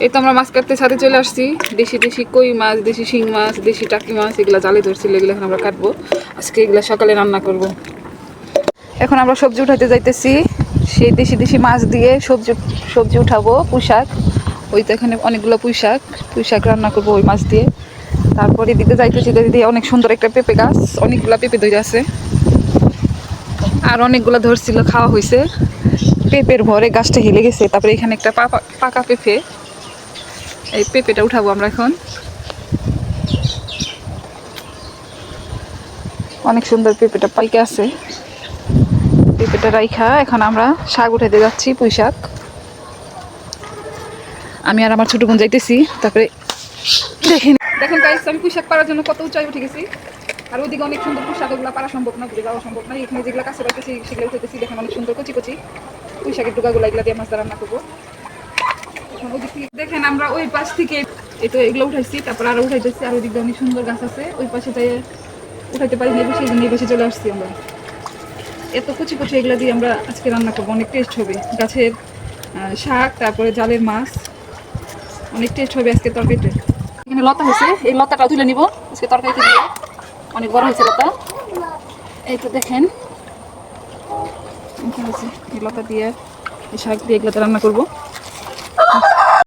এই তো আমরা মাছ কাটতে ছাদে চলে আসছি। দেশি দেশি কই মাছ, দেশি শিং মাছ, দেশি টাকি মাছ, এগুলা জালে ধরছিল, এগুলো এখন আমরা কাটবো। আজকে এগুলা সকালে রান্না করব। এখন আমরা সবজি উঠাতে যাইতেছি। সেই দেশি দেশি মাছ দিয়ে সবজি উঠাবো। পুঁইশাক, ওই তো এখানে অনেকগুলো পুঁইশাক রান্না করবো ওই মাছ দিয়ে। তারপরে এদিকে যাইতেছি, দিয়ে অনেক সুন্দর একটা পেঁপে গাছ, অনেকগুলো পেঁপে ধরে আছে, আর অনেকগুলো ধরছিল, খাওয়া হয়েছে। পেঁপের ভরে গাছটা হেলে গেছে। তারপরে এখানে একটা পাকা পেঁপে, এই পেঁপেটা উঠাবো আমরা এখন। অনেক সুন্দর পেঁপেটা পাইকে আছে। পেঁপেটা রাইখা এখন আমরা শাক উঠাতে যাচ্ছি, পুঁই শাক। আমি আর আমার ছোট বোন যাইতেছি। তারপরে দেখেন গাইস, আমি পুঁই শাক পাড়ার জন্য কত উঁচাই উঠে গেছি। আর ওইদিকে অনেক সুন্দর পুঁই শাক, ওগুলো পারা সম্ভব না, ঘুরে যাওয়া সম্ভব না। এখানে যেগুলো কাছে পাইতেছি সেগুলো উঠেতেছি। দেখেন অনেক সুন্দর কচি কচি পুঁই শাকের টুকাগুলো, এগুলো দিয়ে মাছ রান্না করবো। এখন ওদিক থেকে দেখেন আমরা ওই পাশ থেকে এই তো এগুলো উঠাইছি, তারপর আরো উঠাইতেছি। আর ওইদিকে অনেক সুন্দর গাছ আছে, ওই পাশে যাই উঠাইতে পারি না, সেই জন্য এই পাশে চলে আসছি আমরা। এত কচি কচি এগুলো দিয়ে আমরা আজকে রান্না করবো, অনেক টেস্ট হবে। গাছের শাক, তারপরে জালের মাছ, অনেক টেস্ট হবে আজকে তরকারিতে। এখানে লতা হয়েছে, এই লতাটা তুলে নিব আজকে তরকারিতে দিব। অনেক বড় হয়েছে লতা, এই তো দেখেন এই লতা দিয়ে এই শাক দিয়ে এগুলোতে রান্না করবো।